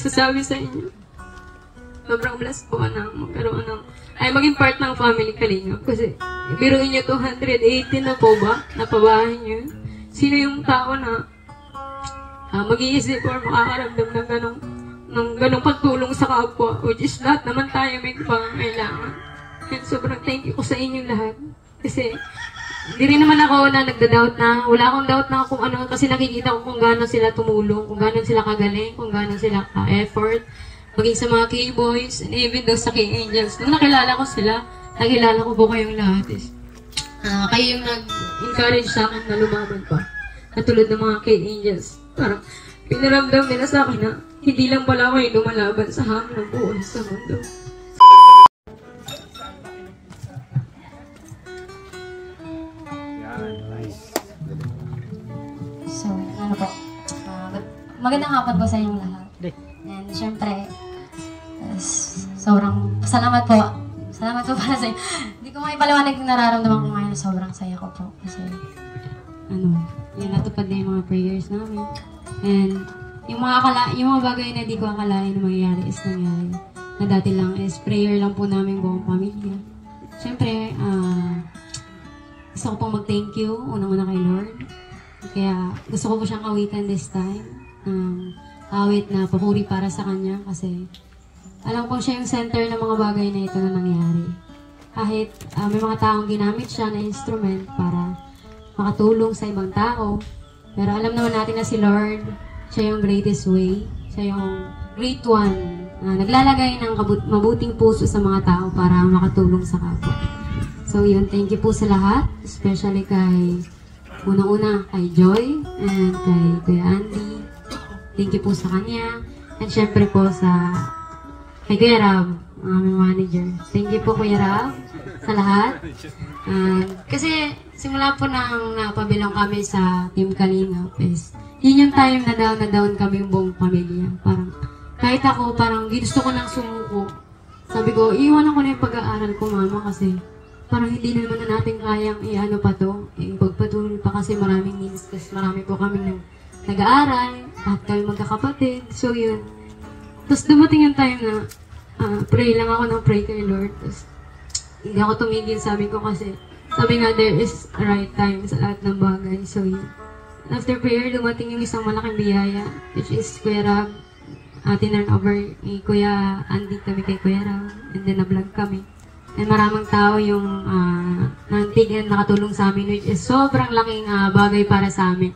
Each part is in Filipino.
nagsasabi sa inyo. Sobrang blessed po na magkaroon ng, ay maging part ng family Kalingap. Kasi, biruin nyo 280 na po ba? Napabahay nyo. Sino yung tao na mag-iisip or makakaramdam ng ganong pagtulong sa kapwa, which is lahat naman tayo may pangailangan. And sobrang thank you ko sa inyong lahat. Kasi, hindi rin naman ako na nagda-doubt na, wala akong doubt na kung ano, kasi nakikita ko kung gaano sila tumulong, kung gaano sila kagaling, kung gaano sila ka-effort, maging sa mga K-boys, and even though sa K-angels. Nung nakilala ko sila, nakilala ko po kayong lahat. Kayo yung nag-encourage sa akin na lumaban pa. Katulad ng mga K-angels. Parang, pinaramdam nila sa akin na, hindi lang pala ako yung lumalaban sa hamon ng buhay sa mundo. So, ano po, magandang hapon po sa inyong lahat. And syempre, sobrang salamat po. Salamat po para sa inyo. Hindi ko maipaliwanag yung nararamdaman ko ngayon. Sobrang saya ko po. Kasi, yun, natupad na yung mga prayers namin. And, yung mga bagay na di ko akalain na mangyayari is nangyari. Na dati lang is prayer lang po namin buong pamilya. Syempre, gusto ko pong mag-thank you, unang-una kay Lord. Kaya gusto ko po siyang awitan this time. Awit na papuri para sa Kanya kasi alam ko siya yung center ng mga bagay na ito na nangyari. Kahit may mga taong ginamit siya na instrument para makatulong sa ibang tao. Pero alam naman natin na si Lord, siya yung greatest way. Siya yung great one. Naglalagay ng mabuting puso sa mga tao para makatulong sa kapwa. So yun, thank you po sa lahat. Especially kay, unang-una kay Joy and kay Kuya Andy. Thank you po sa kanya. And syempre po kay Kuya Rab, ang aming manager. Thank you po Kuya Rab sa lahat. Kasi simula po nang napabilong kami sa Team Kalingap is yun yung time na down kami yung buong pamilya. Parang kahit ako, parang gusto ko nang sumuko. Sabi ko, iiwanan ko na yung pag-aaral ko, mama, kasi parang hindi naman na natin kayang i-ano pa to. Pagpatuloy pa kasi maraming needs. Kasi marami po kami nag-aaral. At kami magkakapatid. So yun. Tapos dumating yung time na pray lang ako ng pray kay Lord. Tapos hindi ako tumigil, sabi ko kasi sabi nga there is a right time sa lahat ng bagay. So yun. After prayer, dumating yung isang malaking biyaya, which is Kuya Rab. Tinurn over ni Kuya Andy kami kay Kuya Rab. And then na-vlog kami. And maraming tao yung nantig and nakatulong sa amin, which is sobrang laking bagay para sa amin.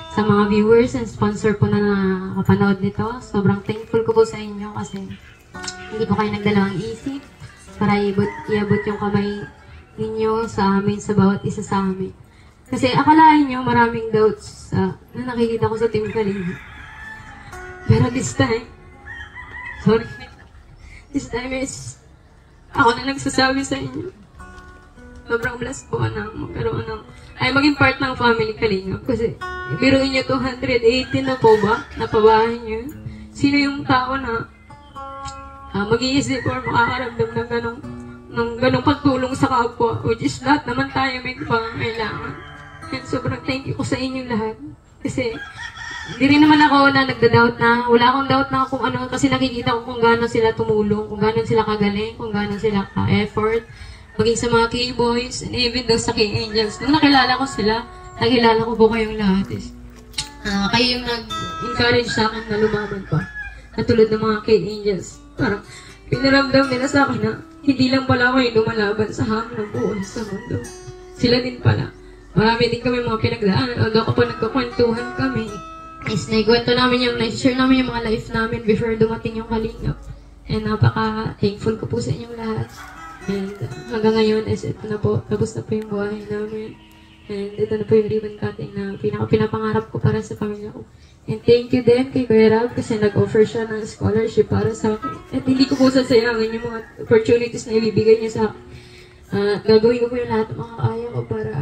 Sa mga viewers and sponsor po na nakapanood nito, sobrang thankful ko po sa inyo kasi hindi po kayo nagdalawang isip para iabot yung kamay ninyo sa amin, sa bawat isa sa amin. Kasi akalain nyo maraming doubts na nakikita ko sa Team Kalingap. Pero this time is ako na nagsasabi sa inyo. Sobrang blessed po na magkaroon ng, ay maging part ng family Kalingap. Kasi, biruin nyo 280 na po ba? Napabahay nyo. Sino yung tao na mag-iisip or makakaramdam ng ganong pagtulong sa kapwa, which is lahat naman tayo may pangailangan. And sobrang thank you ko sa inyong lahat. Kasi, hindi rin naman ako na nagda-doubt na, wala akong doubt na kung ano, kasi nakikita ko kung gaano sila tumulong, kung gaano sila kagaling, kung gaano sila ka-effort, maging sa mga K-boys, and even though sa K-angels. Nung nakilala ko sila, nakilala ko po kayong lahat. Kayo yung nag-encourage sa akin na lumaban pa. Katulad ng mga K-angels. Parang, pinaramdam nila sa akin na, hindi lang pala ako yung lumalaban sa hamon ng buhay sa mundo. Sila din pala. Marami din kami mga pinagdaanan. Although kapag nagkakwentuhan kami, is naikwento namin share namin yung mga life namin before dumating yung Kalingap. And napaka-thankful ko po sa inyong lahat. And hanggang ngayon is ito na po, tapos na po yung buhay namin. And ito na po yung ribbon cutting na pinapangarap ko para sa pamilya ko. And thank you din kay Kuya Rab kasi nag-offer siya ng scholarship para sa akin. At hindi ko po sasayangin yung mga opportunities na ibibigay niya sa akin. Gagawin ko po yung lahat ng mga kaya ko para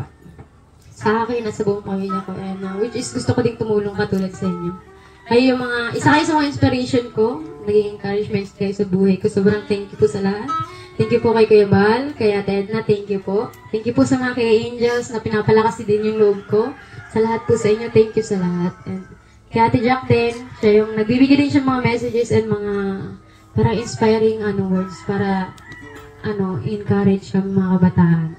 sa akin at sa buong pamilya ko. And which is gusto ko din tumulong katulad sa inyo. Kayo yung isa kayo sa mga inspiration ko, naging encouragement kayo sa buhay ko. Sobrang thank you po sa lahat. Thank you po kay Kuya Bal, kay Ate Edna, thank you po. Thank you po sa mga kay Angels na pinapalakas din yung loob ko. Sa lahat po sa inyo, thank you sa lahat. And Kay Ate Jack din, siya yung nagbibigay din siya mga messages and mga parang inspiring words para encourage yung mga kabataan.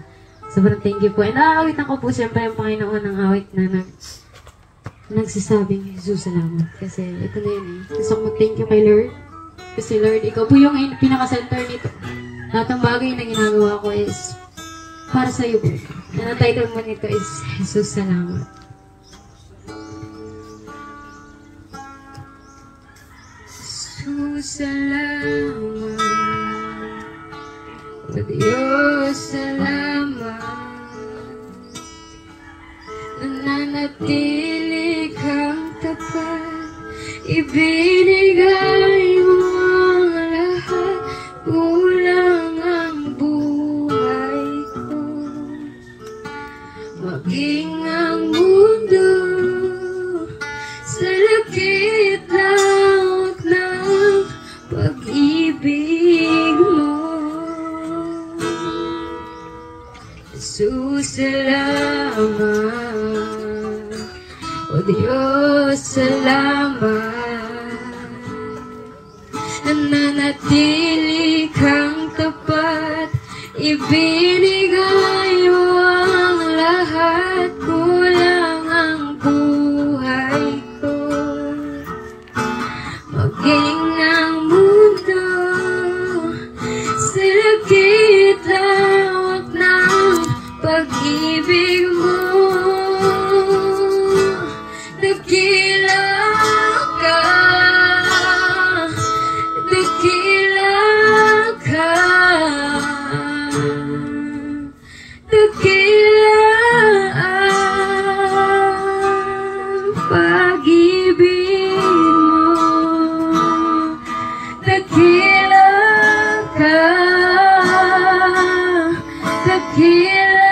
Sobrang thank you po. And nakakawitan ko po siyempre yung Panginoon ng awit na nagsasabing, Jesus, salamat. Kasi ito na yun eh. Gusto ko mag-thank you kay Lord. Kasi Lord, ikaw po yung pinaka-center nito. Lahat ng bagay na ginagawa ko is para sa iyo po. And ang title mo nito is, Jesus, salamat. Jesus, salamat. O Diyos, salamat. Nananatili kang tapat, ibinigay mo ang lahat, kulang ang buhay ko. Maging ang mundo sa lakit lawak ng pag-ibig mo. Jesus, salamat. O Diyos, salamat. Nananatili kang tapat, ibinigay mo ang lahat, kulang ang buhay ko. Maging ang mundo sa lakit lawak ng pag-ibig mo. Dakila ka, dakila ka, dakila ang pag-ibig mo. Dakila ka, dakila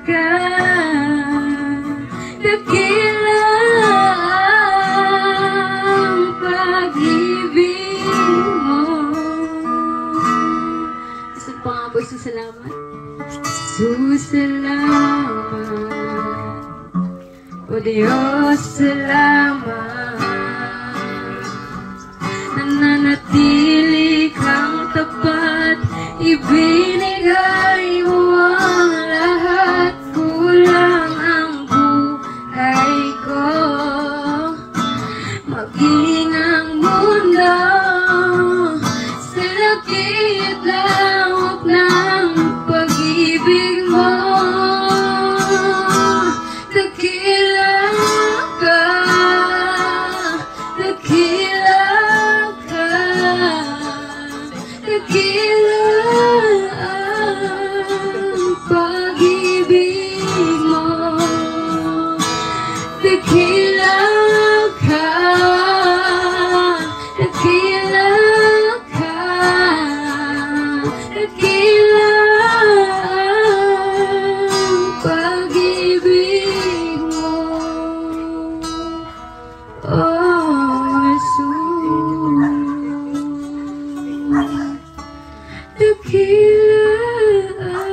ka, dakila ang pag-ibig mo. Gusto pa nga po isang salamat. Jesus, salamat. O Diyos, salamat. Nananatili kang tapat, ibinigay mo ang lahat, kulang ang buhay ko. Maging ang mundo sa lakit lawak ng pag-ibig mo. Dakila ka, dakila ka, dakila ang pag-ibig mo. Dakila ka, dakila ka, dakila ang pag-ibig mo. Oh, Jesus, dakila ang